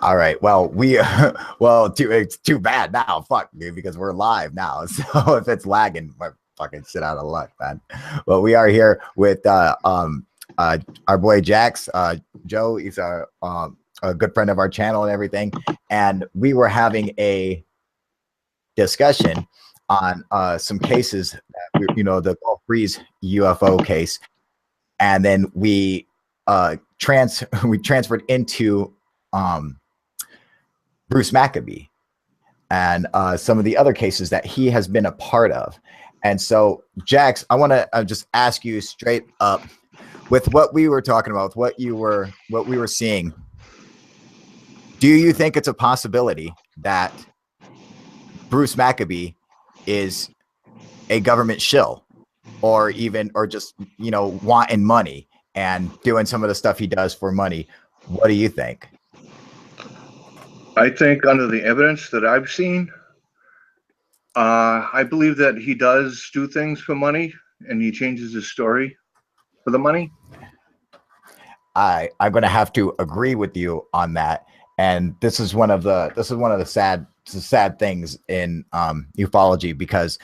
All right. Well, it's too bad now. Fuck, dude, because we're live now. So if it's lagging, we're fucking shit out of luck, man. But we are here with our boy Jax. Joe, he's a good friend of our channel and everything. And we were having a discussion on some cases that the Gulf Breeze UFO case, and then we transferred into Bruce Maccabee and some of the other cases that he has been a part of. And so, Jax, I want to just ask you straight up, with what we were talking about, what we were seeing, do you think it's a possibility that Bruce Maccabee is a government shill, or just wanting money and doing some of the stuff he does for money? What do you think? I think under the evidence that I've seen, I believe that he does do things for money, and he changes his story for the money. I'm going to have to agree with you on that. And this is one of the sad things in ufology, because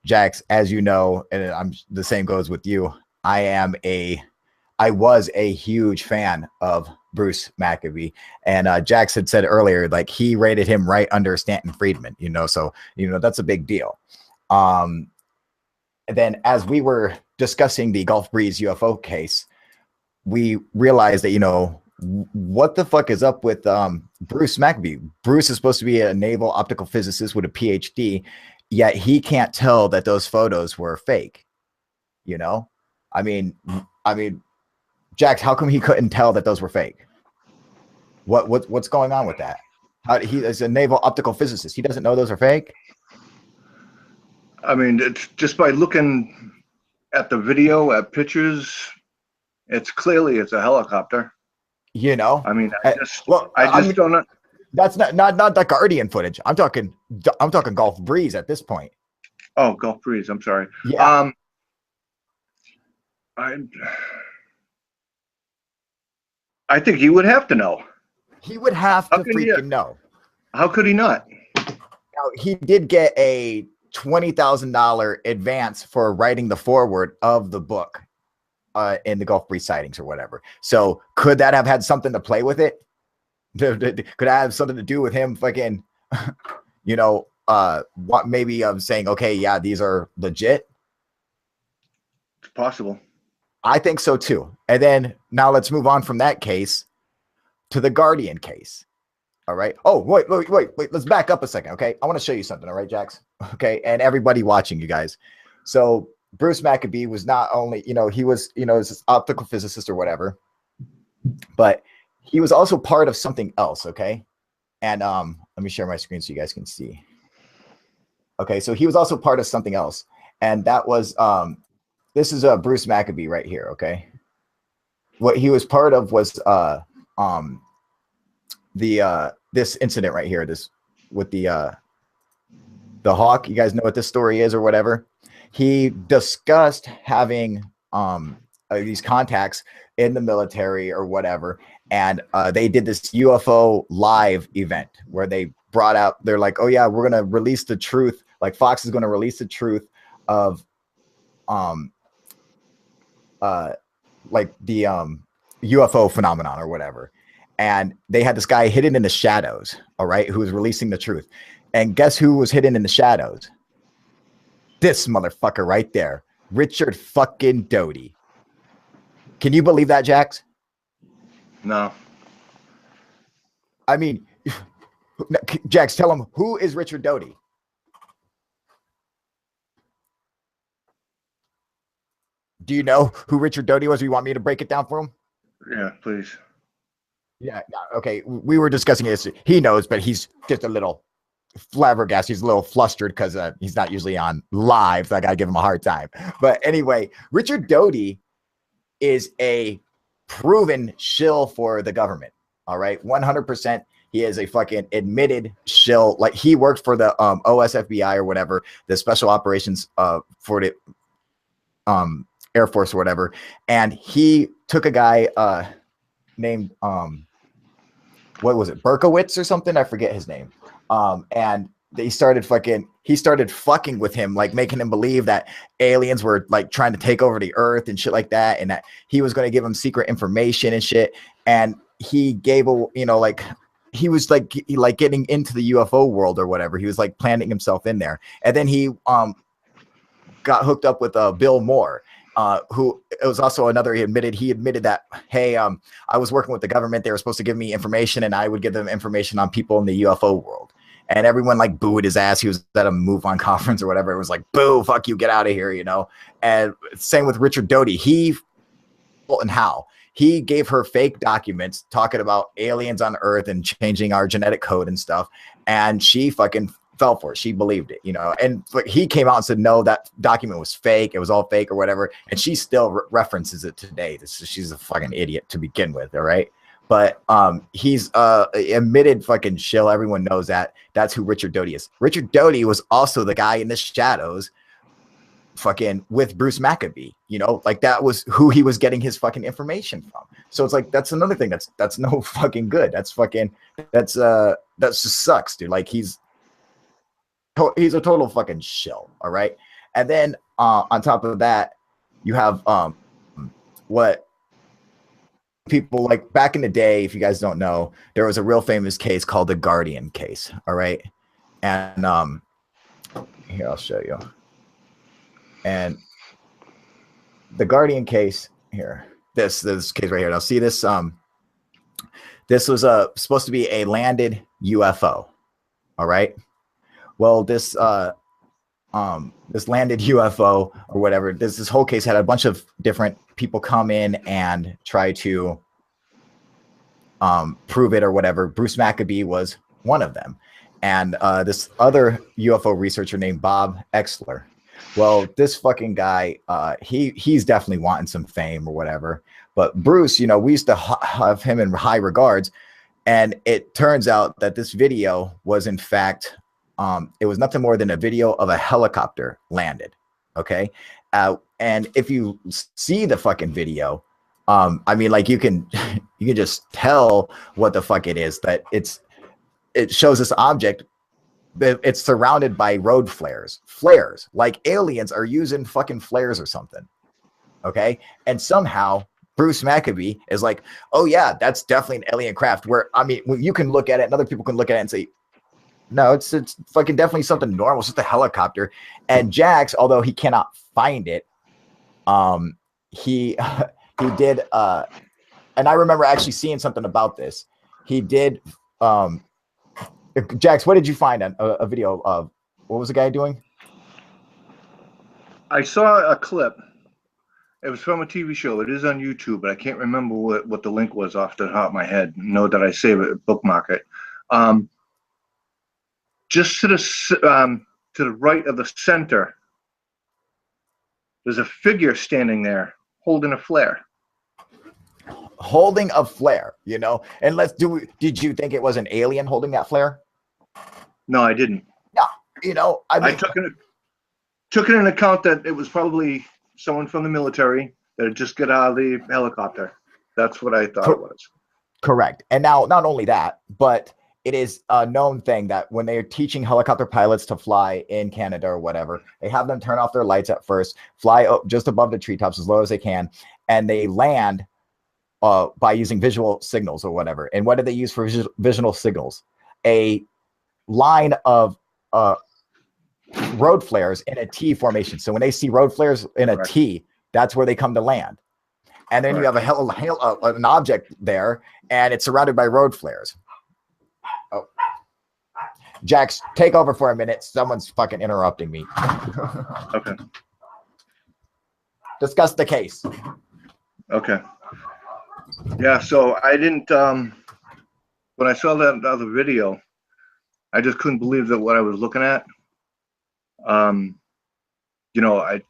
Jax, as you know, and the same goes with you, I was a huge fan of Bruce Maccabee, and Jax had said earlier, like, he rated him right under Stanton Friedman, so that's a big deal. And then as we were discussing the Gulf Breeze UFO case, we realized that what the fuck is up with Bruce Maccabee. Bruce is supposed to be a naval optical physicist with a PhD, yet he can't tell that those photos were fake. I mean, Jax, how come he couldn't tell that those were fake? What's going on with that? He is a naval optical physicist. He doesn't know those are fake? I mean, it's just by looking at the video, at pictures, it's clearly a helicopter. I mean, I just don't know. That's not the Guardian footage. I'm talking Gulf Breeze at this point. Oh, Gulf Breeze. I'm sorry. Yeah. I think he would have to know. He would have to freaking know. How could he not? Now, he did get a $20,000 advance for writing the foreword of the book in the Gulf Breeze sightings or whatever. So could that have had something to play with it? Could that have something to do with him fucking, what maybe I'm saying, okay, yeah, these are legit? It's possible. I think so too. And then now let's move on from that case to the Guardian case. All right. Oh, wait. Let's back up a second. Okay. I want to show you something. All right, Jax. Okay. And everybody watching, you guys. So Bruce Maccabee was not only, he was, this optical physicist or whatever, but he was also part of something else. Okay. And let me share my screen so you guys can see. Okay. So he was also part of something else. And that was, this is Bruce Maccabee right here, okay? What he was part of was this incident right here, this with the hawk. You guys know what this story is or whatever. He discussed having these contacts in the military or whatever, and they did this UFO live event where they brought out, they're like, oh yeah, we're gonna release the truth. Like, Fox is gonna release the truth of like the UFO phenomenon or whatever. And they had this guy hidden in the shadows, all right, who was releasing the truth. And guess who was hidden in the shadows? This motherfucker right there, Richard fucking Doty. Can you believe that, Jax? No. I mean, Jax, tell him, who is Richard Doty? Do you know who Richard Doty was? Do you want me to break it down for him? Yeah, please. Yeah. Okay. We were discussing this. He knows, but he's just a little flabbergasted. He's a little flustered because he's not usually on live. So I got to give him a hard time. But anyway, Richard Doty is a proven shill for the government. All right. 100%. He is a fucking admitted shill. Like, he worked for the OSFBI or whatever, the special operations for the Air Force or whatever, and he took a guy named what was it, Berkowitz or something? I forget his name. And he started fucking with him, like making him believe that aliens were like trying to take over the earth and shit like that, and that he was going to give him secret information and shit. And he gave a, you know, like he was like getting into the UFO world or whatever. He was like planting himself in there, and then he got hooked up with Bill Moore, who it was also another. He admitted that, hey, I was working with the government. They were supposed to give me information, and I would give them information on people in the UFO world. And everyone like booed his ass. He was at a Move On conference or whatever. It was like, boo, fuck you, get out of here, you know. And same with Richard Doty. And how he gave her fake documents talking about aliens on Earth and changing our genetic code and stuff, and she fucking fell for it. She believed it, you know. And like, he came out and said, no, that document was fake. It was all fake or whatever. And she still references it today. She's a fucking idiot to begin with. All right. But he's admitted fucking shill. Everyone knows that. That's who Richard Doty is. Richard Doty was also the guy in the shadows fucking with Bruce Maccabee, you know, like that was who he was getting his fucking information from. So it's like, that's another thing that's no fucking good. That just sucks, dude. Like he's a total fucking shill. All right. And then on top of that, you have what people like back in the day, if you guys don't know, there was a real famous case called the Guardian case. All right. And here, I'll show you. And the Guardian case here, this case right here. Now see this, this was supposed to be a landed UFO. All right. Well, this landed UFO or whatever, this whole case had a bunch of different people come in and try to prove it or whatever. Bruce Maccabee was one of them. And this other UFO researcher named Bob Exler. Well, this fucking guy, he's definitely wanting some fame or whatever. But Bruce, you know, we used to have him in high regards. And it turns out that this video was, in fact, it was nothing more than a video of a helicopter landed. Okay. And if you see the fucking video, I mean, like you can just tell what the fuck it is, that it shows this object. It's surrounded by road flares, like aliens are using fucking flares or something. Okay. And somehow Bruce Maccabee is like, oh yeah, that's definitely an alien craft, where, I mean, you can look at it and other people can look at it and say, no, it's fucking definitely something normal. It's just a helicopter. And Jax, although he cannot find it, he did, and I remember actually seeing something about this. He did, Jax, what did you find on a video of? What was the guy doing? I saw a clip. It was from a TV show. It is on YouTube, but I can't remember what the link was off the top of my head. Know that I save it, bookmark it. Just to the right of the center, there's a figure standing there holding a flare. Holding a flare, you know? And did you think it was an alien holding that flare? No, I didn't. Yeah, you know, I took it in account that it was probably someone from the military that had just got out of the helicopter. That's what I thought it was. Correct. And now, not only that, but it is a known thing that when they're teaching helicopter pilots to fly in Canada or whatever, they have them turn off their lights at first, fly up just above the treetops as low as they can, and they land by using visual signals or whatever. And what do they use for visual signals? A line of road flares in a T formation. So when they see road flares in a T, that's where they come to land. And then you have an object there, and it's surrounded by road flares. Oh, Jax, take over for a minute. Someone's fucking interrupting me. Okay. Discuss the case. Okay. Yeah, so I didn't, when I saw that other video, I just couldn't believe that what I was looking at. You know, I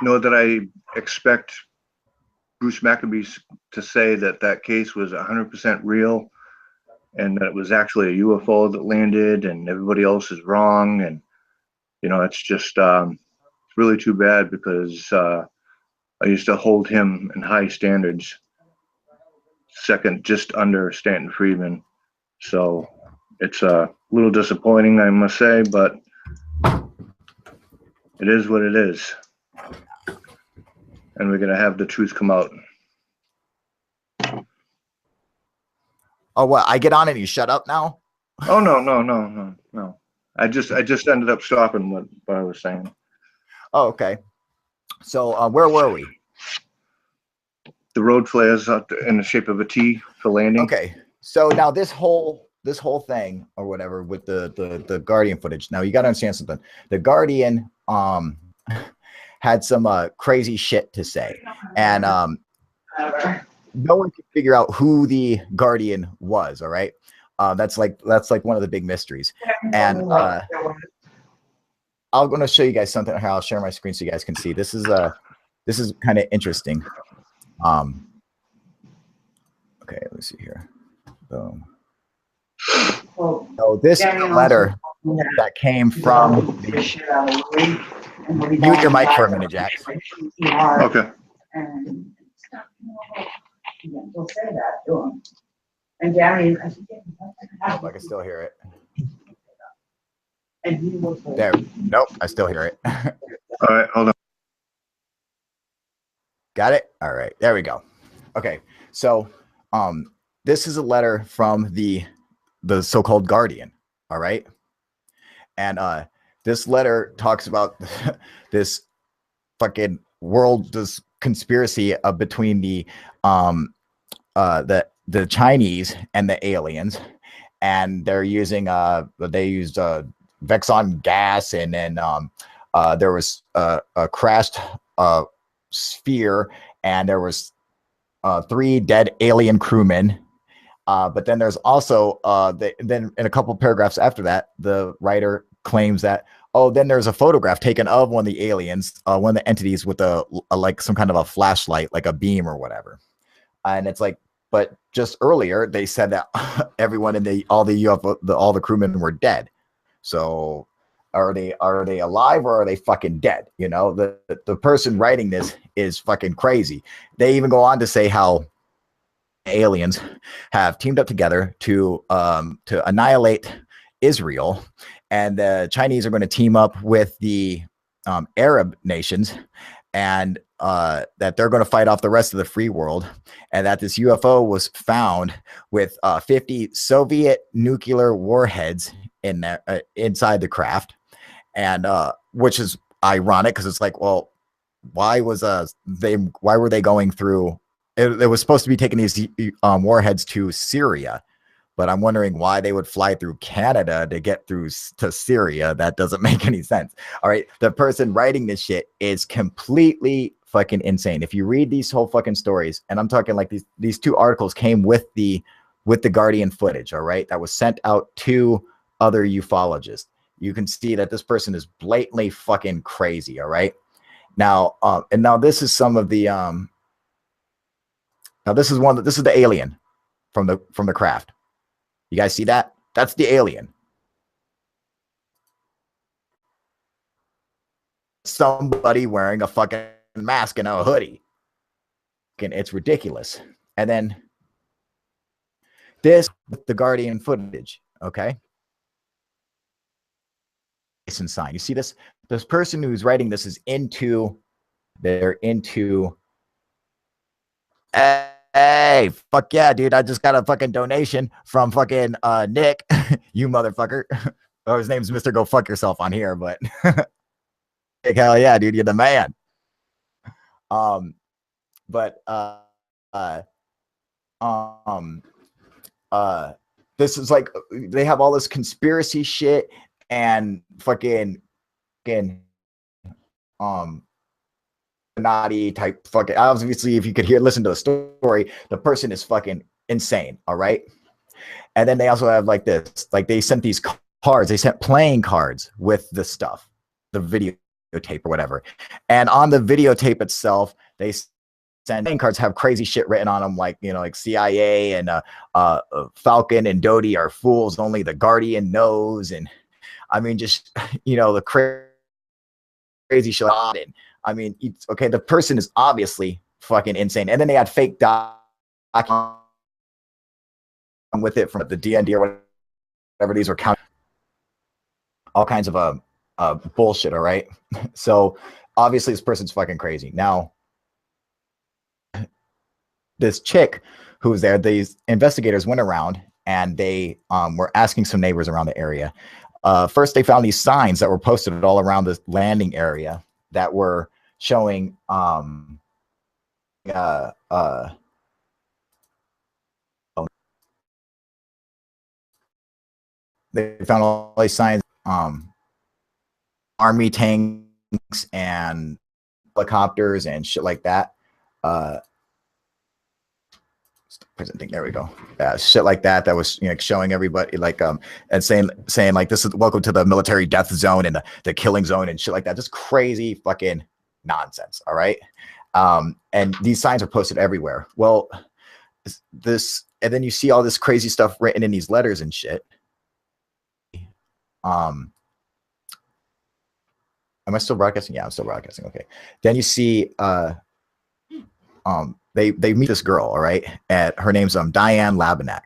know that I expect Bruce Maccabee to say that that case was 100% real, and that it was actually a UFO that landed and everybody else is wrong. And, you know, it's just it's really too bad, because I used to hold him in high standards. second just under Stanton Friedman. So it's a little disappointing, I must say, but it is what it is. And we're going to have the truth come out. Oh, what? I get on and you shut up now? Oh, no. I just ended up stopping what I was saying. Oh, okay. So where were we? The road flares out in the shape of a T for landing. Okay. So now this whole thing or whatever with the Guardian footage. Now you got to understand something. The Guardian had some crazy shit to say, and no one can figure out who the Guardian was. All right. That's like one of the big mysteries. And I'm going to show you guys something. I'll share my screen so you guys can see. This is kind of interesting. Okay, let's see here. Boom. So this letter that came from the, mute your mic for a minute, Jack. Okay. We'll say that to him. And Gary, I hope I can still hear it. and he will say, There. Nope, I still hear it. All right, hold on. Got it? All right, there we go. Okay, so this is a letter from the so-called Guardian, all right? And this letter talks about this fucking world, this conspiracy between the Chinese and the aliens, and they're using they used Vexon gas, and then there was a crashed sphere, and there was 3 dead alien crewmen. But then there's also then in a couple paragraphs after that, the writer claims that, oh, then there's a photograph taken of one of the aliens, one of the entities with a like some kind of a flashlight, like a beam or whatever. And it's like, but just earlier they said that everyone in all the UFO, all the crewmen were dead. So are they alive or are they fucking dead? You know, the person writing this is fucking crazy. They even go on to say how aliens have teamed up together to annihilate Israel, and the Chinese are going to team up with the Arab nations, and that they're going to fight off the rest of the free world, and that this UFO was found with 50 Soviet nuclear warheads in there inside the craft, and which is ironic because it's like, well, why were they going through? It was supposed to be taking these warheads to Syria, but I'm wondering why they would fly through Canada to get through to Syria. That doesn't make any sense. All right. The person writing this shit is completely fucking insane. If you read these whole fucking stories, and I'm talking like these 2 articles came with the Guardian footage. All right. That was sent out to other ufologists. You can see that this person is blatantly fucking crazy. All right. Now, and now this is some of the, now this is the alien from the craft. You guys see that? That's the alien. Somebody wearing a fucking mask and a hoodie. And it's ridiculous. And then this, the Guardian footage, okay? Sign. You see this? This person who's writing this is they're into hey, fuck yeah, dude. I just got a fucking donation from fucking Nick, you motherfucker. Oh, his name's Mr. Go Fuck Yourself on here, but hell yeah, dude, you're the man. This is like, they have all this conspiracy shit and fucking naughty type fucking, obviously if you could listen to the story, the person is fucking insane. All right. And then they also have like this, like they sent these cards, they sent playing cards with the stuff, the videotape or whatever. And on the videotape itself, they send playing cards have crazy shit written on them, like, you know, like CIA and Falcon and Doty are fools, only the Guardian knows. And I mean, just, you know, the crazy shit. And I mean, it's okay. The person is obviously fucking insane. And then they had fake documents with it from the DND or whatever these were counting, all kinds of bullshit. All right. So obviously this person's fucking crazy. Now, this chick who was there, these investigators went around and they were asking some neighbors around the area. First, they found these signs that were posted all around this landing area that were showing they found all these signs, army tanks and helicopters and shit like that. Present thing, there we go. Shit like that. That was, you know, showing everybody like and saying like, this is welcome to the military death zone and the killing zone and shit like that. Just crazy fucking nonsense. All right. And these signs are posted everywhere. Well, this, and then you see all this crazy stuff written in these letters and shit. Am I still broadcasting? Yeah, I'm still broadcasting. Okay. Then you see they meet this girl, all right, and her name's Diane Labenak.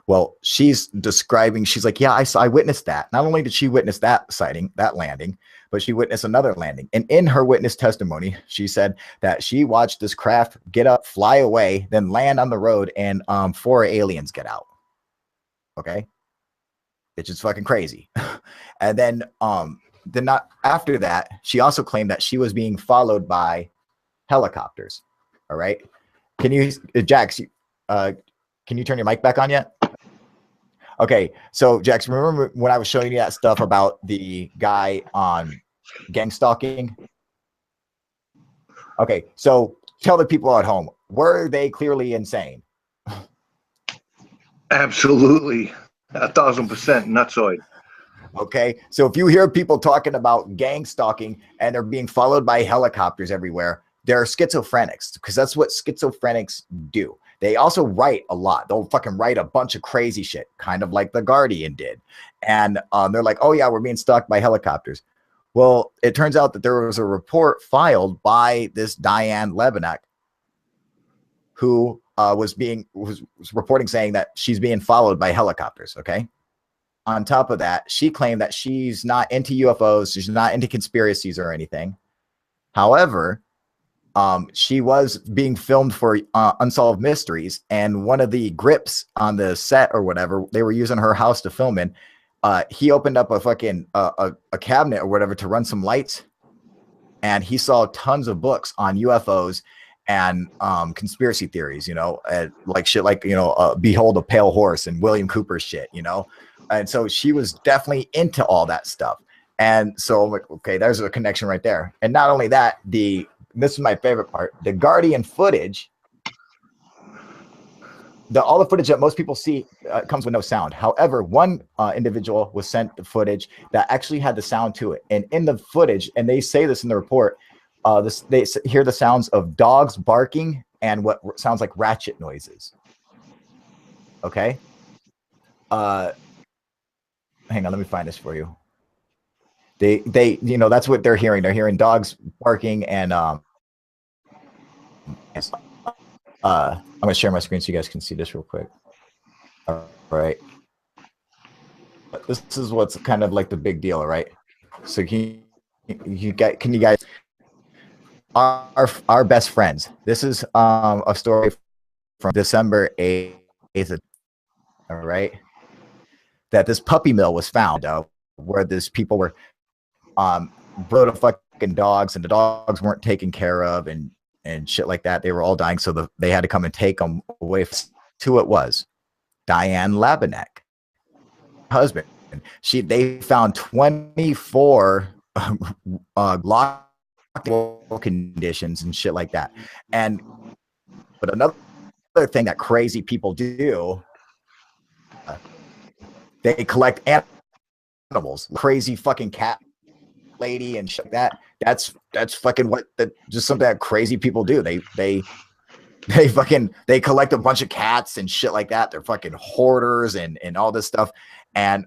Well, she's describing, she's like, yeah, I witnessed that. Not only did she witness that sighting, that landing, but she witnessed another landing. And in her witness testimony, she said that she watched this craft get up, fly away, then land on the road, and 4 aliens get out. Okay. It's just fucking crazy. And then not after that, she also claimed that she was being followed by helicopters. All right. Can you, Jax, can you turn your mic back on yet? Okay. So Jax, remember when I was showing you that stuff about the guy on gang stalking? Okay. So tell the people at home, were they clearly insane? Absolutely. 1,000% nutsoid. Okay. So if you hear people talking about gang stalking and they're being followed by helicopters everywhere, they're schizophrenics, because that's what schizophrenics do. They also write a lot. They'll fucking write a bunch of crazy shit, kind of like The Guardian did. And they're like, oh yeah, we're being stalked by helicopters. Well, it turns out that there was a report filed by this Diane Labenak, who was reporting saying that she's being followed by helicopters. Okay. On top of that, she claimed that she's not into UFOs. She's not into conspiracies or anything. However, she was being filmed for Unsolved Mysteries, and one of the grips on the set or whatever they were using her house to film in, he opened up a fucking a cabinet or whatever to run some lights, and he saw tons of books on UFOs and conspiracy theories, you know, like shit like, you know, Behold a Pale Horse and William Cooper shit, you know. And so she was definitely into all that stuff. And so I'm like, okay, there's a connection right there. And not only that, this is my favorite part, the Guardian footage, all the footage that most people see comes with no sound. However, one individual was sent the footage that actually had the sound to it. And in the footage, and they say this in the report, they hear the sounds of dogs barking and what sounds like ratchet noises. Okay. Hang on, let me find this for you. They, you know, that's what they're hearing. They're hearing dogs barking and, I'm going to share my screen so you guys can see this real quick. All right. This is what's kind of like the big deal, right? So can you guys, our best friends. This is a story from December 8th. All right. That this puppy mill was found where this people were brought of fucking dogs, and the dogs weren't taken care of and shit like that. They were all dying, so they had to come and take them away. Who it was? Diane Labenak, husband. They found 24 locked conditions and shit like that. But another thing that crazy people do, they collect animals, crazy fucking cat lady and shit like that. That's fucking just something that crazy people do. They collect a bunch of cats and shit like that. They're fucking hoarders and all this stuff. And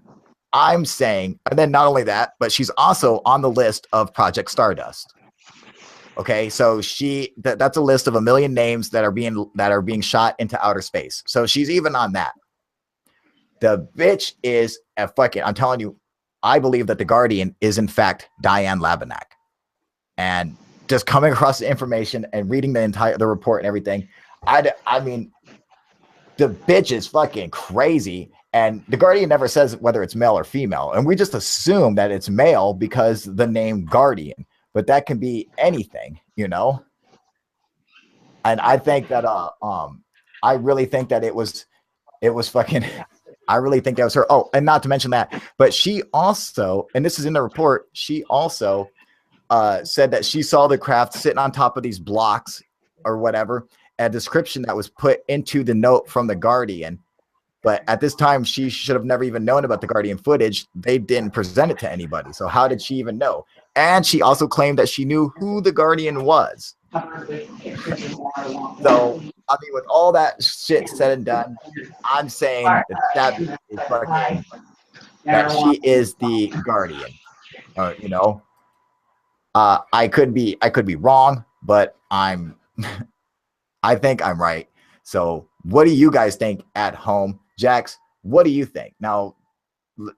I'm saying, and then not only that, but she's also on the list of Project Stardust. Okay, so that's a list of 1 million names that are being shot into outer space. So she's even on that. The bitch is a fucking, I'm telling you, I believe that the Guardian is in fact Diane Labenak. And just coming across the information and reading the report and everything, I mean, the bitch is fucking crazy. And the Guardian never says whether it's male or female. And we just assume that it's male because the name Guardian, but that can be anything, you know? And I think that, I really think that it was fucking, I really think that was her. Oh, and not to mention that, but she also, and this is in the report, she also said that she saw the craft sitting on top of these blocks or whatever, a description that was put into the note from the Guardian. But at this time, she should have never even known about the Guardian footage. They didn't present it to anybody. So how did she even know? And she also claimed that she knew who the Guardian was. So, I mean, with all that shit said and done, I'm saying that she is the Guardian. You know, I could be wrong, but I think I'm right. So what do you guys think at home? Jax, what do you think? Now,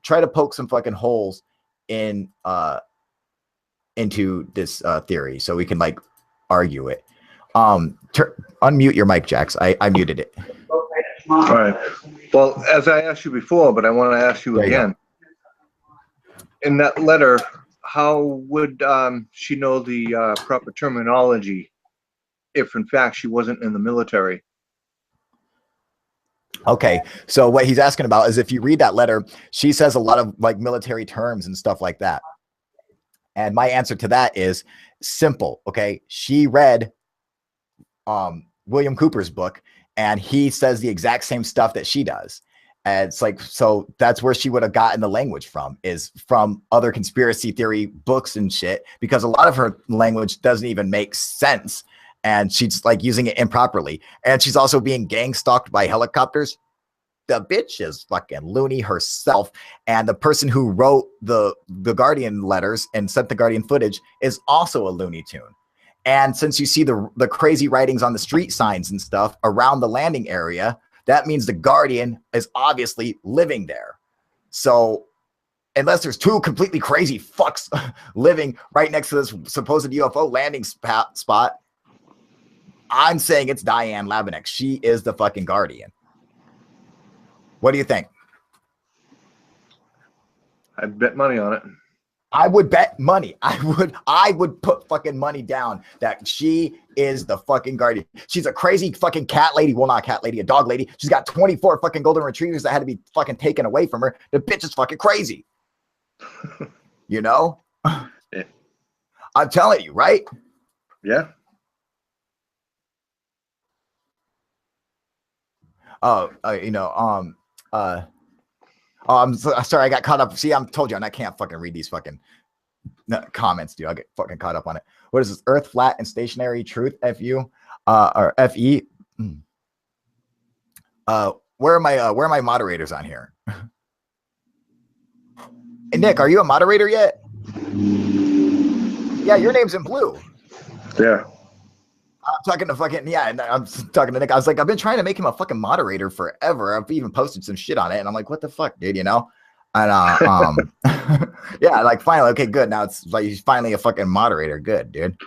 try to poke some fucking holes in into this theory so we can like argue it. Unmute your mic, Jax. I muted it. All right. Well, as I asked you before, but I want to ask you again. In that letter, how would she know the proper terminology if, in fact, she wasn't in the military? Okay, so what he's asking about is if you read that letter, she says a lot of like military terms and stuff like that. And my answer to that is simple. Okay, she read William Cooper's book, and he says the exact same stuff that she does. And it's like, so that's where she would have gotten the language from, is from other conspiracy theory books and shit, because a lot of her language doesn't even make sense. And she's like using it improperly. And she's also being gang stalked by helicopters. The bitch is fucking loony herself. And the person who wrote the Guardian letters and sent the Guardian footage is also a Looney Tune. And since you see the crazy writings on the street signs and stuff around the landing area, that means the Guardian is obviously living there. So unless there's two completely crazy fucks living right next to this supposed UFO landing spot, I'm saying it's Diane Labenak. She is the fucking Guardian. What do you think? I'd bet money on it. I would bet money. I would put fucking money down that she is the fucking Guardian. She's a crazy fucking cat lady. Well, not a cat lady, a dog lady. She's got 24 fucking golden retrievers that had to be fucking taken away from her. The bitch is fucking crazy. You know? Yeah. I'm telling you, right? Yeah. I'm sorry, I got caught up. See, I told you, and I can't fucking read these fucking comments, dude. I get fucking caught up on it. What is this? Earth flat and stationary truth, FU, or FE? Where are my moderators on here? Hey, Nick, are you a moderator yet? Yeah, your name's in blue. Yeah. I'm talking to fucking, yeah, and I'm talking to Nick. I was like, I've been trying to make him a fucking moderator forever. I've even posted some shit on it, and I'm like, what the fuck, dude, you know? And yeah, like finally, okay, good. Now it's like he's finally a fucking moderator. Good, dude.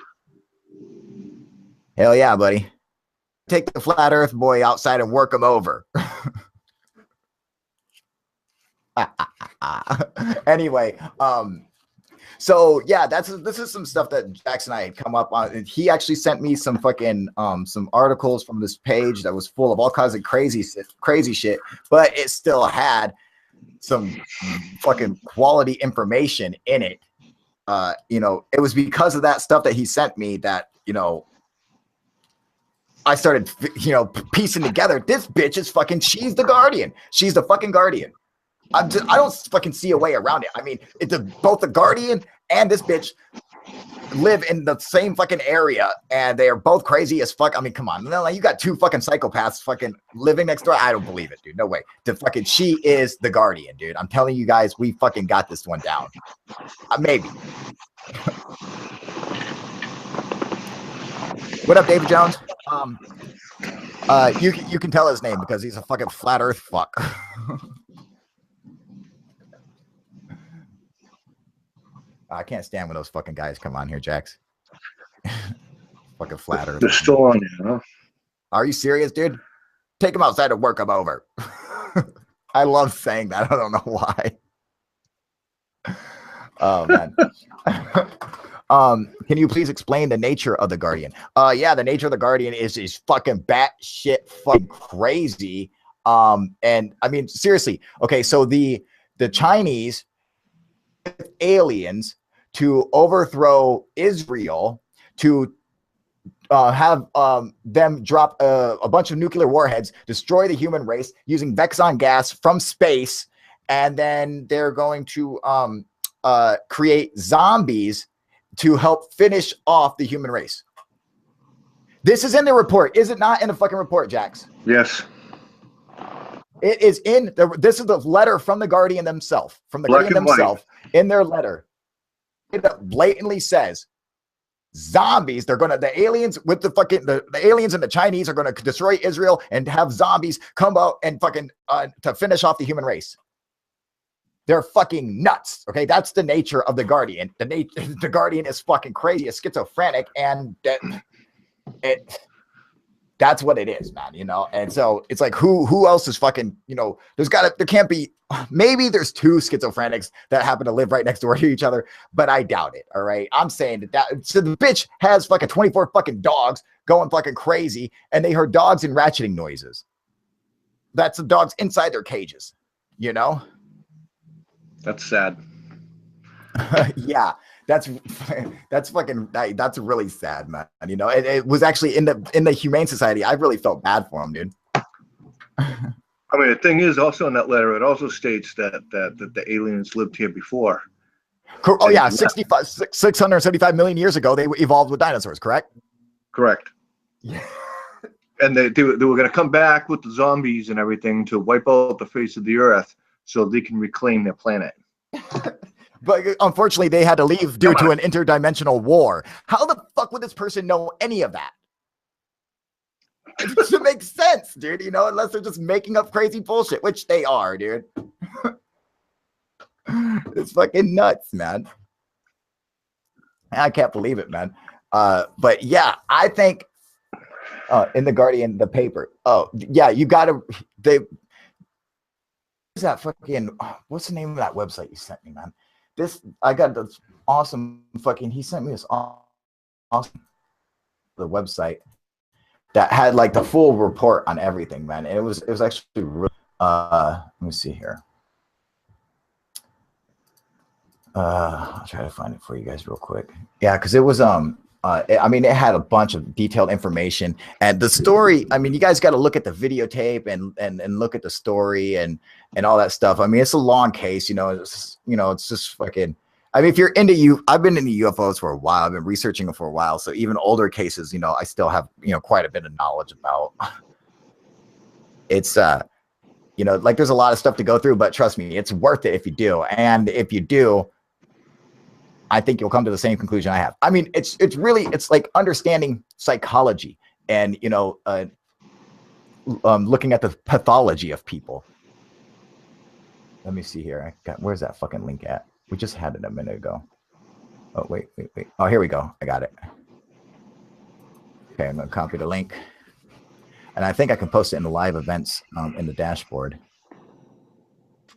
Hell yeah, buddy. Take the flat Earth boy outside and work him over. Anyway, so yeah, this is some stuff that Jackson and I had come up on. He actually sent me some fucking some articles from this page that was full of all kinds of crazy shit, but it still had some fucking quality information in it. You know, it was because of that stuff that he sent me that, you know, I started, you know, piecing together. This bitch is fucking, she's the Guardian. She's the fucking Guardian. I don't fucking see a way around it. I mean, both the Guardian and this bitch live in the same fucking area, and they are both crazy as fuck. I mean, come on, you got two fucking psychopaths fucking living next door. I don't believe it, dude. No way. She is the Guardian, dude. I'm telling you guys, we fucking got this one down. Maybe. What up, David Jones? You can tell his name because he's a fucking flat Earth fuck. I can't stand when those fucking guys come on here, Jax. Fucking flat earth. They're still on here, huh? Are you serious, dude? Take them outside and work them over. I love saying that. I don't know why. Oh man. Can you please explain the nature of the Guardian? Yeah, the nature of the Guardian is fucking batshit fucking crazy. And I mean, seriously, okay, so the Chinese aliens to overthrow Israel, to have them drop a bunch of nuclear warheads, destroy the human race using Vexon gas from space, and then they're going to create zombies to help finish off the human race. This is in the report. Is it not in the fucking report, Jax? Yes. It is in the, this is the letter from the Guardian themselves, from the Black Guardian and white. themselves in their letter. It blatantly says zombies, they're gonna, the aliens with the fucking, the aliens and the Chinese are gonna destroy Israel and have zombies come out and fucking to finish off the human race. They're fucking nuts. Okay, that's the nature of the Guardian. The Guardian is fucking crazy, is schizophrenic, and that's what it is, man. You know, and so it's like, who else is fucking? You know, there can't be. Maybe there's two schizophrenics that happen to live right next door to each other, but I doubt it. All right, I'm saying that. So the bitch has fucking 24 fucking dogs going fucking crazy, and they heard dogs and ratcheting noises. That's the dogs inside their cages. You know. That's sad. Yeah, that's fucking, that's really sad, man. You know, it was actually in the Humane Society. I really felt bad for him, dude. I mean, the thing is, also in that letter, it also states that the aliens lived here before. Oh yeah, 675 million years ago, they evolved with dinosaurs, correct? Correct. Yeah. And they were going to come back with the zombies and everything to wipe out the face of the earth so they can reclaim their planet. But unfortunately, they had to leave due to an interdimensional war. How the fuck would this person know any of that? It doesn't make sense, dude. You know, unless they're just making up crazy bullshit, which they are, dude. It's fucking nuts, man. I can't believe it, man. But yeah, I think in the Guardian, the paper. Oh yeah, you gotta. That fucking, what's the name of that website you sent me, man? I got this awesome fucking, he sent me this awesome the website that had like the full report on everything, man. And it was actually really, let me see here. I'll try to find it for you guys real quick. Yeah, because it was I mean, it had a bunch of detailed information, and the story, I mean, you guys got to look at the videotape and look at the story and all that stuff. I mean, it's a long case, you know, it's just fucking, I mean, if you're into I've been into UFOs for a while. I've been researching them for a while. So even older cases, you know, I still have, you know, quite a bit of knowledge about. It's, you know, like there's a lot of stuff to go through, but trust me, it's worth it if you do. And if you do, I think you'll come to the same conclusion I have. I mean, it's really, it's like understanding psychology and, you know, looking at the pathology of people. Let me see here. Where's that fucking link at? We just had it a minute ago. Oh, wait. Oh, here we go. I got it. Okay, I'm going to copy the link. And I think I can post it in the live events in the dashboard.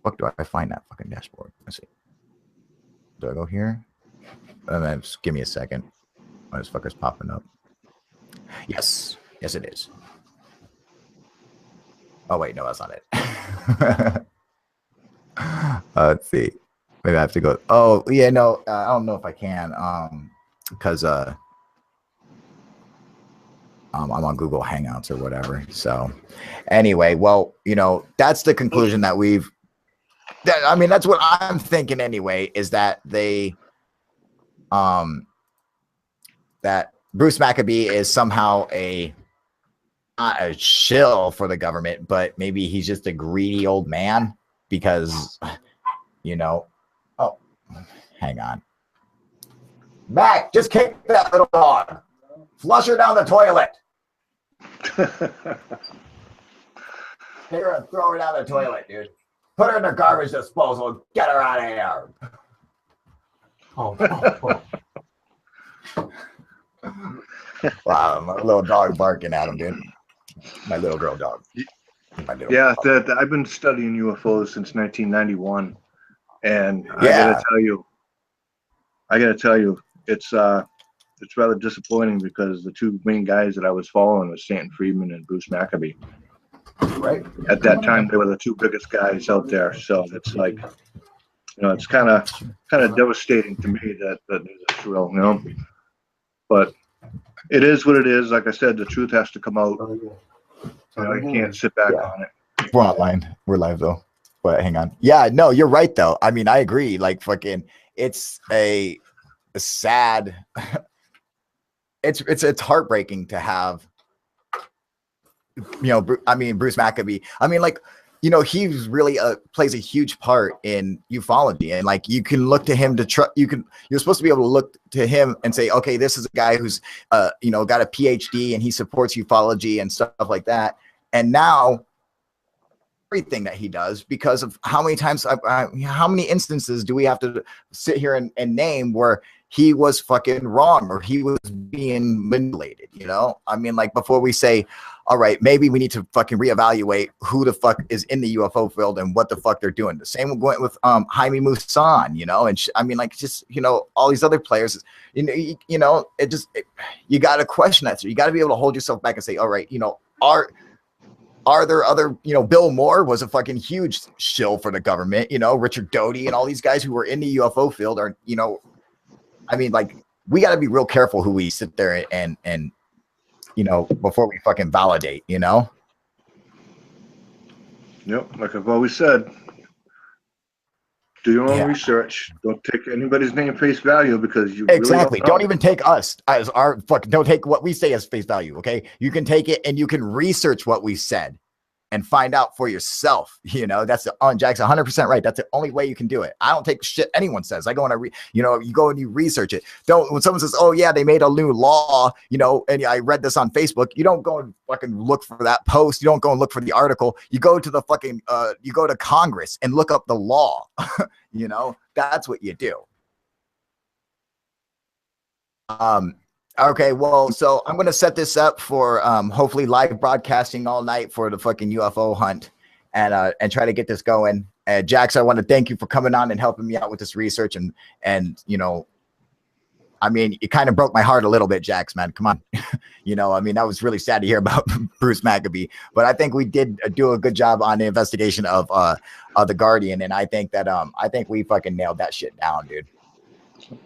Fuck, do I find that fucking dashboard? Let's see. Do I go here? Just give me a second. Oh, this fucker's popping up. Yes, it is. Oh wait, no, that's not it. Let's see. Maybe I have to go. Oh yeah, no, I don't know if I can. Because I'm on Google Hangouts or whatever. So anyway, well, you know, that's the conclusion that I mean, that's what I'm thinking anyway, is that that Bruce Maccabee is somehow not a shill for the government, but maybe he's just a greedy old man because, you know, oh, hang on. Mac, just kick that little dog. Flush her down the toilet. Take her and throw her down the toilet, dude. Put her in the garbage disposal and get her out of here. Oh, wow, my little dog barking at him, dude. My little girl dog. Yeah, I've been studying UFOs since 1991, and yeah. I gotta tell you, it's rather disappointing because the two main guys that I was following was Stanton Friedman and Bruce Maccabee. Right. At that time, they were the two biggest guys out there. So it's like, it's kind of devastating to me that news is real, But it is what it is. Like I said, the truth has to come out. You can't sit back on it. We're online. We're live though. But hang on. Yeah, no, you're right though. I mean, I agree. Like fucking, it's a sad. It's heartbreaking to have. I mean, Bruce Maccabee. I mean, like, he's really plays a huge part in ufology, and like you can look to him to you're supposed to be able to look to him and say, okay, this is a guy who's got a PhD and he supports ufology and stuff like that. And now everything that he does, because of how many times, how many instances do we have to sit here and name where he was fucking wrong or he was being manipulated, I mean, like before we say, all right, maybe we need to fucking reevaluate who the fuck is in the UFO field and what the fuck they're doing. The same went with Jaime Maussan, and I mean, like, just, all these other players, you got to question that. So you got to be able to hold yourself back and say, all right, are there other, Bill Moore was a fucking huge shill for the government, Richard Doty and all these guys who were in the UFO field are, I mean, like, we got to be real careful who we sit there and before we fucking validate, Yep. Like I've always said, do your own research. Don't take anybody's name face value because you exactly really don't even take us as our don't take what we say as face value. Okay. You can take it and you can research what we said and find out for yourself. That's Jack's 100% right. That's the only way you can do it. I don't take shit anyone says. I go and you go and you research it. When someone says, oh yeah, they made a new law, and I read this on Facebook, you don't go and fucking look for that post. You don't go and look for the article. You go to the fucking, you go to Congress and look up the law. That's what you do. Okay, well, so I'm going to set this up for hopefully live broadcasting all night for the fucking UFO hunt and try to get this going. Jax, I want to thank you for coming on and helping me out with this research. And I mean, it kind of broke my heart a little bit, Jax, man. Come on. I mean, that was really sad to hear about Bruce Maccabee. But I think we did do a good job on the investigation of the Guardian. And I think that I think we fucking nailed that shit down, dude.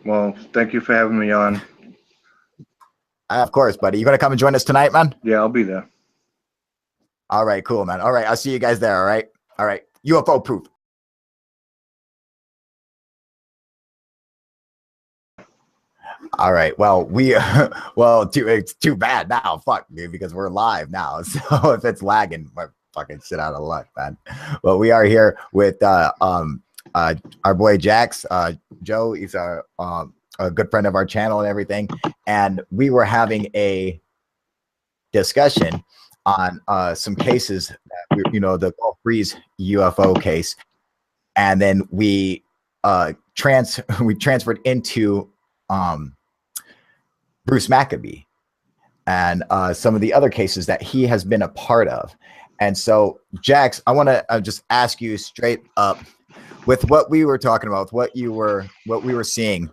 Well, thank you for having me on. Of course, buddy. You going to come and join us tonight, man? Yeah, I'll be there. All right, cool, man. All right, I'll see you guys there, all right? All right, UFO proof. All right, well, it's too bad now, fuck, dude, because we're live now. So if it's lagging, we're fucking shit out of luck, man. Well, we are here with our boy Jax. Joe, he's a good friend of our channel and everything, and we were having a discussion on some cases that the Gulf Breeze UFO case, and then we transferred into Bruce Maccabee and some of the other cases that he has been a part of. And so, Jax, I want to just ask you straight up, with what we were talking about, what we were seeing,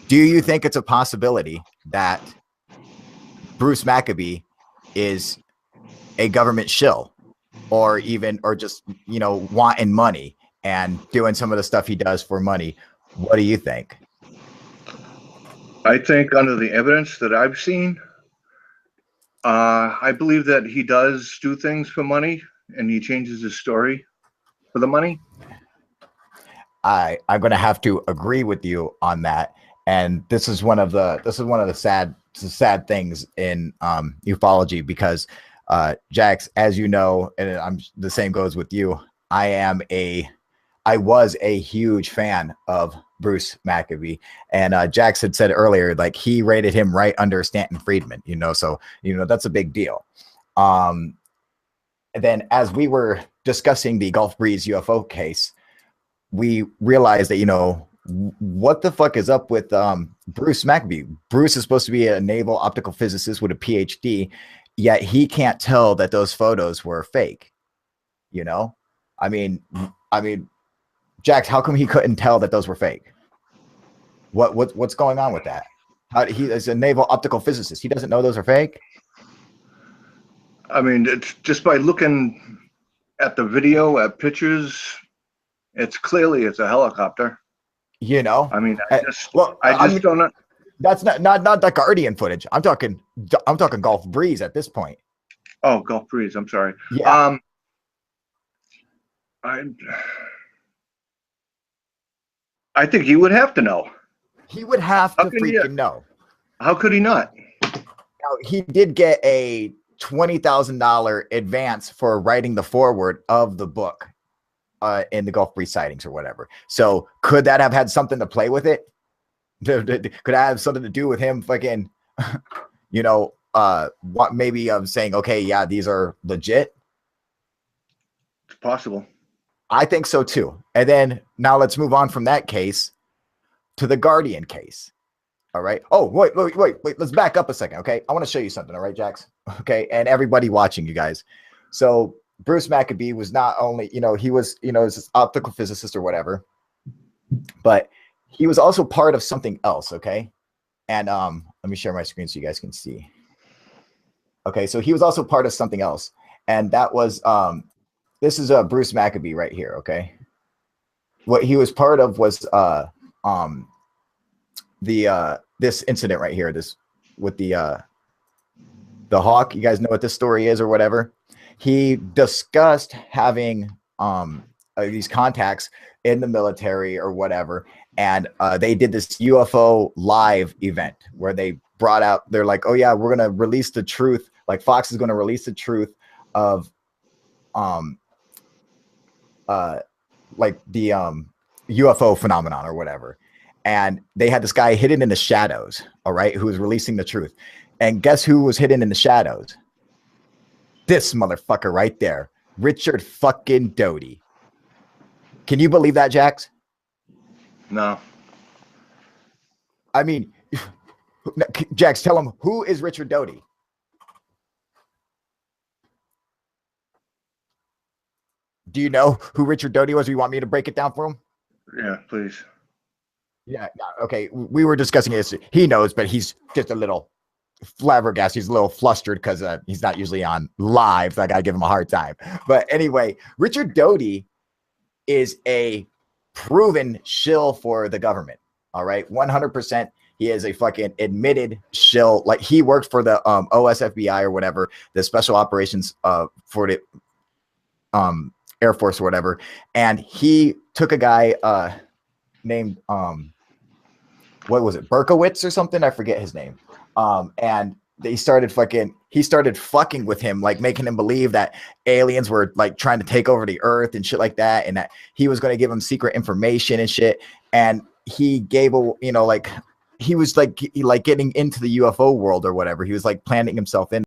do you think it's a possibility that Bruce Maccabee is a government shill, or just, wanting money and doing some of the stuff he does for money? What do you think? I think under the evidence that I've seen, I believe that he does do things for money and he changes his story for the money. I'm going to have to agree with you on that. And this is one of the sad things in ufology, because Jax, as you know, and the same goes with you, I was a huge fan of Bruce Maccabee, and Jax had said earlier, like, he rated him right under Stanton Friedman, so that's a big deal. And then as we were discussing the Gulf Breeze UFO case, we realized that what the fuck is up with Bruce Maccabee? Bruce is supposed to be a naval optical physicist with a PhD, yet he can't tell that those photos were fake. You know, I mean, Jax, how come he couldn't tell that those were fake? What's going on with that? How he is a naval optical physicist? He doesn't know those are fake. I mean, it's just by looking at the video, at pictures, it's clearly it's a helicopter. You know, I mean, I just don't know. That's not the Guardian footage. I'm talking Gulf Breeze at this point. Oh, Gulf Breeze. I'm sorry. Yeah. I think he would have to know. He would have to freaking know. How could he not? Now, he did get a $20,000 advance for writing the foreword of the book in the Gulf Breeze sightings or whatever. So could that have had something to play with it? Could that have something to do with him fucking, you know, what maybe saying, okay, yeah, these are legit? It's possible. I think so too. And then now let's move on from that case to the Guardian case. All right. Oh, wait. Let's back up a second. Okay. I want to show you something. All right, Jax. Okay. And everybody watching, you guys. So Bruce Maccabee was not only, you know, he was, you know, this optical physicist or whatever, but he was also part of something else. Okay. And let me share my screen so you guys can see. Okay. So he was also part of something else. And that was, this is Bruce Maccabee right here. Okay. What he was part of was this incident right here, this with the hawk. You guys know what this story is or whatever. He discussed having these contacts in the military or whatever, and they did this UFO live event where they brought out, they're like, oh yeah, we're gonna release the truth, like Fox is gonna release the truth of like the UFO phenomenon or whatever. And they had this guy hidden in the shadows, all right, who was releasing the truth. And guess who was hidden in the shadows? This motherfucker right there, Richard fucking Doty. Can you believe that, Jax? No. I mean, Jax, tell him, who is Richard Doty? Do you know who Richard Doty was? Do you want me to break it down for him? Yeah, please. Yeah, okay. We were discussing this. He knows, but he's just a little flabbergasted. He's a little flustered because he's not usually on live. So I gotta give him a hard time. But anyway, Richard Doty is a proven shill for the government. All right, 100%. He is a fucking admitted shill. Like he worked for the OSFBI or whatever, the special operations for the Air Force or whatever, and he took a guy named what was it, Berkowitz or something? I forget his name. And he started fucking with him, like making him believe that aliens were like trying to take over the earth and shit like that, and that he was going to give him secret information and shit. And he gave a, you know, like he was like getting into the UFO world or whatever. He was like planting himself in